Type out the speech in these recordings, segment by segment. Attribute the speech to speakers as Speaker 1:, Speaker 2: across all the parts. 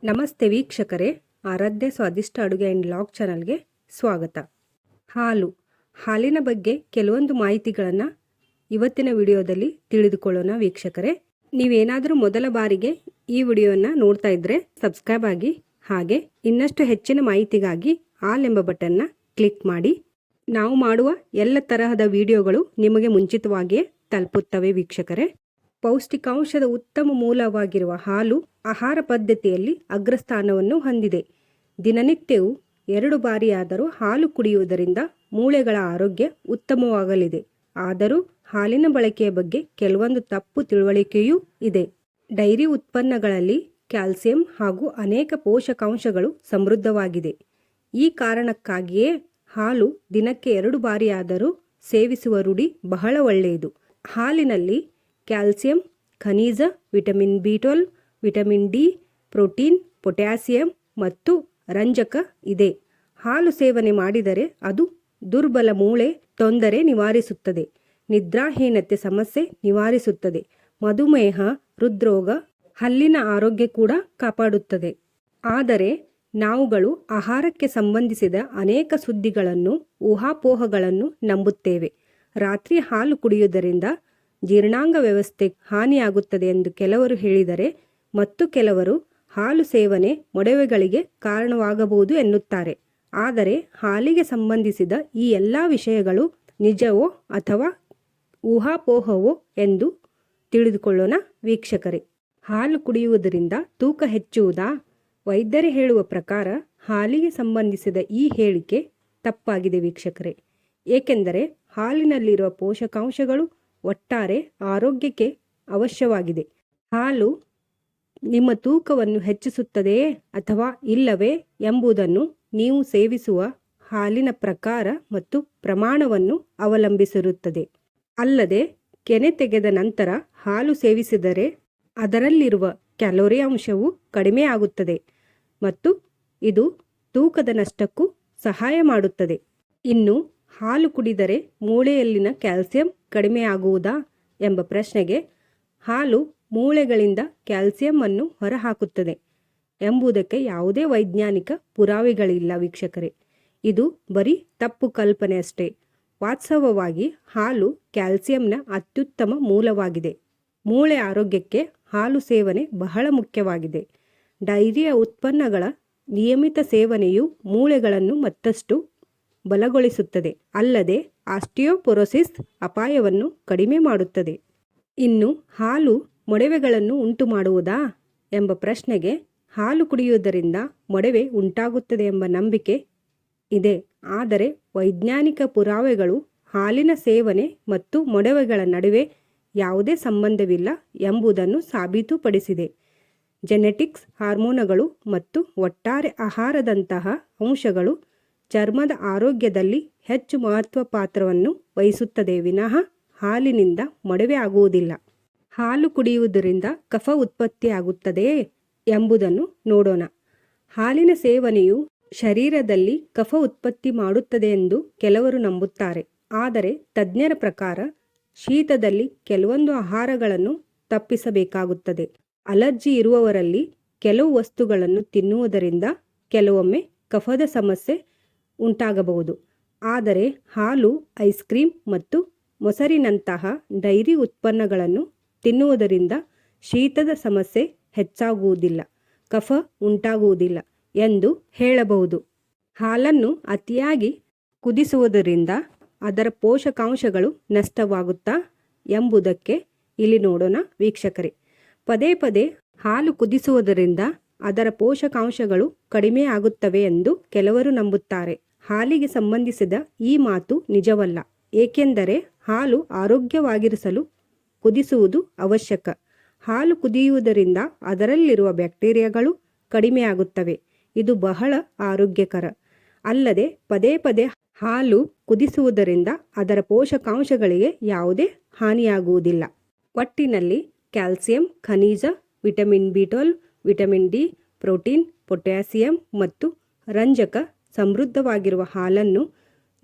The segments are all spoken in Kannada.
Speaker 1: ನಮಸ್ತೆ ವೀಕ್ಷಕರೇ, ಆರಾಧ್ಯ ಸ್ವಾದಿಷ್ಟ ಅಡುಗೆ ಆ್ಯಂಡ್ ಲಾಗ್ ಚಾನಲ್ಗೆ ಸ್ವಾಗತ. ಹಾಲಿನ ಬಗ್ಗೆ ಕೆಲವೊಂದು ಮಾಹಿತಿಗಳನ್ನು ಇವತ್ತಿನ ವಿಡಿಯೋದಲ್ಲಿ ತಿಳಿದುಕೊಳ್ಳೋಣ ವೀಕ್ಷಕರೇ. ನೀವೇನಾದರೂ ಮೊದಲ ಬಾರಿಗೆ ಈ ವಿಡಿಯೋವನ್ನು ನೋಡ್ತಾ ಇದ್ದರೆ ಸಬ್ಸ್ಕ್ರೈಬ್ ಆಗಿ, ಹಾಗೆ ಇನ್ನಷ್ಟು ಹೆಚ್ಚಿನ ಮಾಹಿತಿಗಾಗಿ ಆಲ್ ಎಂಬ ಬಟನ್ನ ಕ್ಲಿಕ್ ಮಾಡಿ. ನಾವು ಮಾಡುವ ಎಲ್ಲ ತರಹದ ವಿಡಿಯೋಗಳು ನಿಮಗೆ ಮುಂಚಿತವಾಗಿಯೇ ತಲುಪುತ್ತವೆ ವೀಕ್ಷಕರೇ. ಪೌಷ್ಟಿಕಾಂಶದ ಉತ್ತಮ ಮೂಲವಾಗಿರುವ ಹಾಲು ಆಹಾರ ಪದ್ಧತಿಯಲ್ಲಿ ಅಗ್ರಸ್ಥಾನವನ್ನು ಹೊಂದಿದೆ. ದಿನನಿತ್ಯವೂ 2 ಬಾರಿಯಾದರೂ ಹಾಲು ಕುಡಿಯುವುದರಿಂದ ಮೂಳೆಗಳ ಆರೋಗ್ಯ ಉತ್ತಮವಾಗಲಿದೆ. ಆದರೂ ಹಾಲಿನ ಬಳಕೆಯ ಬಗ್ಗೆ ಕೆಲವೊಂದು ತಪ್ಪು ತಿಳುವಳಿಕೆಯೂ ಇದೆ. ಡೈರಿ ಉತ್ಪನ್ನಗಳಲ್ಲಿ ಕ್ಯಾಲ್ಸಿಯಂ ಹಾಗೂ ಅನೇಕ ಪೋಷಕಾಂಶಗಳು ಸಮೃದ್ಧವಾಗಿದೆ. ಈ ಕಾರಣಕ್ಕಾಗಿಯೇ ಹಾಲು ದಿನಕ್ಕೆ 2 ಬಾರಿಯಾದರೂ ಸೇವಿಸುವ ರೂಢಿ ಬಹಳ ಒಳ್ಳೆಯದು. ಹಾಲಿನಲ್ಲಿ ಕ್ಯಾಲ್ಸಿಯಂ, ಖನಿಜ, ವಿಟಮಿನ್ ಬಿ12, ವಿಟಮಿನ್ ಡಿ, ಪ್ರೋಟೀನ್, ಪೊಟ್ಯಾಸಿಯಂ ಮತ್ತು ರಂಜಕ ಇದೆ. ಹಾಲು ಸೇವನೆ ಮಾಡಿದರೆ ಅದು ದುರ್ಬಲ ಮೂಳೆ ತೊಂದರೆ ನಿವಾರಿಸುತ್ತದೆ, ನಿದ್ರಾಹೀನತೆ ಸಮಸ್ಯೆ ನಿವಾರಿಸುತ್ತದೆ, ಮಧುಮೇಹ, ಹೃದ್ರೋಗ, ಹಲ್ಲಿನ ಆರೋಗ್ಯ ಕೂಡ ಕಾಪಾಡುತ್ತದೆ. ಆದರೆ ನಾವುಗಳು ಆಹಾರಕ್ಕೆ ಸಂಬಂಧಿಸಿದ ಅನೇಕ ಸುದ್ದಿಗಳನ್ನು, ಊಹಾಪೋಹಗಳನ್ನು ನಂಬುತ್ತೇವೆ. ರಾತ್ರಿ ಹಾಲು ಕುಡಿಯುವುದರಿಂದ ಜೀರ್ಣಾಂಗ ವ್ಯವಸ್ಥೆ ಹಾನಿಯಾಗುತ್ತದೆ ಎಂದು ಕೆಲವರು ಹೇಳಿದರೆ, ಮತ್ತು ಕೆಲವರು ಹಾಲು ಸೇವನೆ ಮೊಡವೆಗಳಿಗೆ ಕಾರಣವಾಗಬಹುದು ಎನ್ನುತ್ತಾರೆ. ಆದರೆ ಹಾಲಿಗೆ ಸಂಬಂಧಿಸಿದ ಈ ಎಲ್ಲ ವಿಷಯಗಳು ನಿಜವೋ ಅಥವಾ ಊಹಾಪೋಹವೋ ಎಂದು ತಿಳಿದುಕೊಳ್ಳೋಣ ವೀಕ್ಷಕರೇ. ಹಾಲು ಕುಡಿಯುವುದರಿಂದ ತೂಕ ಹೆಚ್ಚುವುದಾ? ವೈದ್ಯರು ಹೇಳುವ ಪ್ರಕಾರ ಹಾಲಿಗೆ ಸಂಬಂಧಿಸಿದ ಈ ಹೇಳಿಕೆ ತಪ್ಪಾಗಿದೆ ವೀಕ್ಷಕರೇ. ಏಕೆಂದರೆ ಹಾಲಿನಲ್ಲಿರುವ ಪೋಷಕಾಂಶಗಳು ಒಟ್ಟಾರೆ ಆರೋಗ್ಯಕ್ಕೆ ಅವಶ್ಯವಾಗಿದೆ. ಹಾಲು ನಿಮ್ಮ ತೂಕವನ್ನು ಹೆಚ್ಚಿಸುತ್ತದೆಯೇ ಅಥವಾ ಇಲ್ಲವೇ ಎಂಬುದನ್ನು ನೀವು ಸೇವಿಸುವ ಹಾಲಿನ ಪ್ರಕಾರ ಮತ್ತು ಪ್ರಮಾಣವನ್ನು ಅವಲಂಬಿಸಿರುತ್ತದೆ. ಅಲ್ಲದೆ ಕೆನೆ ತೆಗೆದ ನಂತರ ಹಾಲು ಸೇವಿಸಿದರೆ ಅದರಲ್ಲಿರುವ ಕ್ಯಾಲೋರಿ ಅಂಶವು ಕಡಿಮೆ ಆಗುತ್ತದೆ ಮತ್ತು ಇದು ತೂಕದ ನಷ್ಟಕ್ಕೂ ಸಹಾಯ ಮಾಡುತ್ತದೆ. ಇನ್ನು ಹಾಲು ಕುಡಿದರೆ ಮೂಳೆಯಲ್ಲಿನ ಕ್ಯಾಲ್ಸಿಯಂ ಕಡಿಮೆಯಾಗುವುದಾ ಎಂಬ ಪ್ರಶ್ನೆಗೆ, ಹಾಲು ಮೂಳೆಗಳಿಂದ ಕ್ಯಾಲ್ಸಿಯಂ ಅನ್ನು ಹೊರಹಾಕುತ್ತದೆ ಎಂಬುದಕ್ಕೆ ಯಾವುದೇ ವೈಜ್ಞಾನಿಕ ಪುರಾವೆಗಳಿಲ್ಲ ವೀಕ್ಷಕರೇ. ಇದು ಬರೀ ತಪ್ಪು ಕಲ್ಪನೆ ಅಷ್ಟೇ. ವಾಸ್ತವವಾಗಿ ಹಾಲು ಕ್ಯಾಲ್ಸಿಯಂನ ಅತ್ಯುತ್ತಮ ಮೂಲವಾಗಿದೆ. ಮೂಳೆ ಆರೋಗ್ಯಕ್ಕೆ ಹಾಲು ಸೇವನೆ ಬಹಳ ಮುಖ್ಯವಾಗಿದೆ. ಡೈರಿಯ ಉತ್ಪನ್ನಗಳ ನಿಯಮಿತ ಸೇವನೆಯು ಮೂಳೆಗಳನ್ನು ಮತ್ತಷ್ಟು ಬಲಗೊಳಿಸುತ್ತದೆ, ಅಲ್ಲದೆ ಆಸ್ಟಿಯೋಪೊರೋಸಿಸ್ ಅಪಾಯವನ್ನು ಕಡಿಮೆ ಮಾಡುತ್ತದೆ. ಇನ್ನು ಹಾಲು ಮೊಡವೆಗಳನ್ನು ಉಂಟು ಮಾಡುವುದಾ ಎಂಬ ಪ್ರಶ್ನೆಗೆ, ಹಾಲು ಕುಡಿಯುವುದರಿಂದ ಮೊಡವೆ ಉಂಟಾಗುತ್ತದೆ ಎಂಬ ನಂಬಿಕೆ ಇದೆ. ಆದರೆ ವೈಜ್ಞಾನಿಕ ಪುರಾವೆಗಳು ಹಾಲಿನ ಸೇವನೆ ಮತ್ತು ಮೊಡವೆಗಳ ನಡುವೆ ಯಾವುದೇ ಸಂಬಂಧವಿಲ್ಲ ಎಂಬುದನ್ನು ಸಾಬೀತುಪಡಿಸಿದೆ. ಜೆನೆಟಿಕ್ಸ್, ಹಾರ್ಮೋನುಗಳು ಮತ್ತು ಒಟ್ಟಾರೆ ಆಹಾರದಂತಹ ಅಂಶಗಳು ಚರ್ಮದ ಆರೋಗ್ಯದಲ್ಲಿ ಹೆಚ್ಚು ಮಹತ್ವ ಪಾತ್ರವನ್ನು ವಹಿಸುತ್ತದೆ ವಿನಃ ಹಾಲಿನಿಂದ ಮೊಡವೆ ಆಗುವುದಿಲ್ಲ. ಹಾಲು ಕುಡಿಯುವುದರಿಂದ ಕಫ ಉತ್ಪತ್ತಿಯಾಗುತ್ತದೆಯೇ ಎಂಬುದನ್ನು ನೋಡೋಣ. ಹಾಲಿನ ಸೇವನೆಯು ಶರೀರದಲ್ಲಿ ಕಫ ಉತ್ಪತ್ತಿ ಮಾಡುತ್ತದೆ ಎಂದು ಕೆಲವರು ನಂಬುತ್ತಾರೆ. ಆದರೆ ತಜ್ಞರ ಪ್ರಕಾರ ಶೀತದಲ್ಲಿ ಕೆಲವೊಂದು ಆಹಾರಗಳನ್ನು ತಪ್ಪಿಸಬೇಕಾಗುತ್ತದೆ. ಅಲರ್ಜಿ ಇರುವವರಲ್ಲಿ ಕೆಲವು ವಸ್ತುಗಳನ್ನು ತಿನ್ನುವುದರಿಂದ ಕೆಲವೊಮ್ಮೆ ಕಫದ ಸಮಸ್ಯೆ ಉಂಟಾಗಬಹುದು. ಆದರೆ ಹಾಲು, ಐಸ್ ಕ್ರೀಮ್ ಮತ್ತು ಮೊಸರಿನಂತಹ ಡೈರಿ ಉತ್ಪನ್ನಗಳನ್ನು ತಿನ್ನುವುದರಿಂದ ಶೀತದ ಸಮಸ್ಯೆ ಹೆಚ್ಚಾಗುವುದಿಲ್ಲ, ಕಫ ಉಂಟಾಗುವುದಿಲ್ಲ ಎಂದು ಹೇಳಬಹುದು. ಹಾಲನ್ನು ಅತಿಯಾಗಿ ಕುದಿಸುವುದರಿಂದ ಅದರ ಪೋಷಕಾಂಶಗಳು ನಷ್ಟವಾಗುತ್ತಾ ಎಂಬುದಕ್ಕೆ ಇಲ್ಲಿ ನೋಡೋಣ ವೀಕ್ಷಕರೇ. ಪದೇ ಪದೇ ಹಾಲು ಕುದಿಸುವುದರಿಂದ ಅದರ ಪೋಷಕಾಂಶಗಳು ಕಡಿಮೆ ಆಗುತ್ತವೆ ಎಂದು ಕೆಲವರು ನಂಬುತ್ತಾರೆ. ಹಾಲಿಗೆ ಸಂಬಂಧಿಸಿದ ಈ ಮಾತು ನಿಜವಲ್ಲ. ಏಕೆಂದರೆ ಹಾಲು ಆರೋಗ್ಯವಾಗಿರಿಸಲು ಕುದಿಸುವುದು ಅವಶ್ಯಕ. ಹಾಲು ಕುದಿಯುವುದರಿಂದ ಅದರಲ್ಲಿರುವ ಬ್ಯಾಕ್ಟೀರಿಯಾಗಳು ಕಡಿಮೆಯಾಗುತ್ತವೆ. ಇದು ಬಹಳ ಆರೋಗ್ಯಕರ. ಅಲ್ಲದೆ ಪದೇ ಪದೇ ಹಾಲು ಕುದಿಸುವುದರಿಂದ ಅದರ ಪೋಷಕಾಂಶಗಳಿಗೆ ಯಾವುದೇ ಹಾನಿಯಾಗುವುದಿಲ್ಲ. ಒಟ್ಟಿನಲ್ಲಿ ಕ್ಯಾಲ್ಸಿಯಂ, ಖನಿಜ, ವಿಟಮಿನ್ ಬಿ12, ವಿಟಮಿನ್ ಡಿ, ಪ್ರೋಟೀನ್, ಪೊಟ್ಯಾಸಿಯಂ ಮತ್ತು ರಂಜಕ ಸಮೃದ್ಧವಾಗಿರುವ ಹಾಲನ್ನು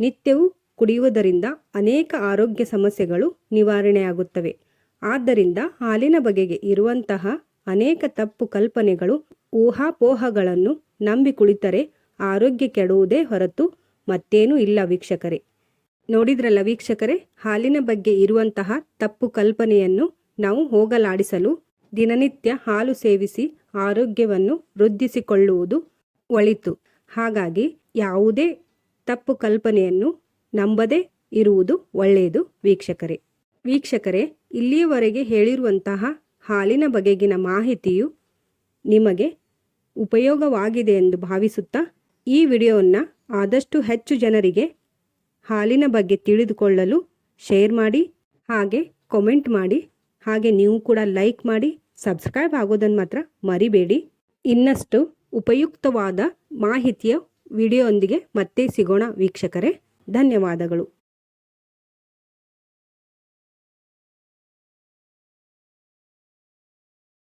Speaker 1: ನಿತ್ಯವೂ ಕುಡಿಯುವುದರಿಂದ ಅನೇಕ ಆರೋಗ್ಯ ಸಮಸ್ಯೆಗಳು ನಿವಾರಣೆಯಾಗುತ್ತವೆ. ಆದ್ದರಿಂದ ಹಾಲಿನ ಬಗೆಗೆ ಇರುವಂತಹ ಅನೇಕ ತಪ್ಪು ಕಲ್ಪನೆಗಳು, ಊಹಾಪೋಹಗಳನ್ನು ನಂಬಿ ಕುಳಿತರೆ ಆರೋಗ್ಯ ಕೆಡುವುದೇ ಹೊರತು ಮತ್ತೇನೂ ಇಲ್ಲ ವೀಕ್ಷಕರೇ. ನೋಡಿದ್ರಲ್ಲ ವೀಕ್ಷಕರೇ, ಹಾಲಿನ ಬಗ್ಗೆ ಇರುವಂತಹ ತಪ್ಪು ಕಲ್ಪನೆಯನ್ನು ನಾವು ಹೋಗಲಾಡಿಸಲು ದಿನನಿತ್ಯ ಹಾಲು ಸೇವಿಸಿ ಆರೋಗ್ಯವನ್ನು ವೃದ್ಧಿಸಿಕೊಳ್ಳುವುದು ಒಳಿತು. ಹಾಗಾಗಿ ಯಾವುದೇ ತಪ್ಪು ಕಲ್ಪನೆಯನ್ನು ನಂಬದೇ ಇರುವುದು ಒಳ್ಳೆಯದು ವೀಕ್ಷಕರೇ. ವೀಕ್ಷಕರೇ, ಇಲ್ಲಿಯವರೆಗೆ ಹೇಳಿರುವಂತಹ ಹಾಲಿನ ಬಗೆಗಿನ ಮಾಹಿತಿಯು ನಿಮಗೆ ಉಪಯೋಗವಾಗಿದೆ ಎಂದು ಭಾವಿಸುತ್ತಾ ಈ ವಿಡಿಯೋವನ್ನು ಆದಷ್ಟು ಹೆಚ್ಚು ಜನರಿಗೆ ಹಾಲಿನ ಬಗ್ಗೆ ತಿಳಿದುಕೊಳ್ಳಲು ಶೇರ್ ಮಾಡಿ, ಹಾಗೆ ಕಾಮೆಂಟ್ ಮಾಡಿ, ಹಾಗೆ ನೀವು ಕೂಡ ಲೈಕ್ ಮಾಡಿ, ಸಬ್ಸ್ಕ್ರೈಬ್ ಆಗೋದನ್ನು ಮಾತ್ರ ಮರಿಬೇಡಿ. ಇನ್ನಷ್ಟು ಉಪಯುಕ್ತವಾದ ಮಾಹಿತಿಯ ವಿಡಿಯೋದೊಂದಿಗೆ ಮತ್ತೆ ಸಿಗೋಣ ವೀಕ್ಷಕರೇ. ಧನ್ಯವಾದಗಳು.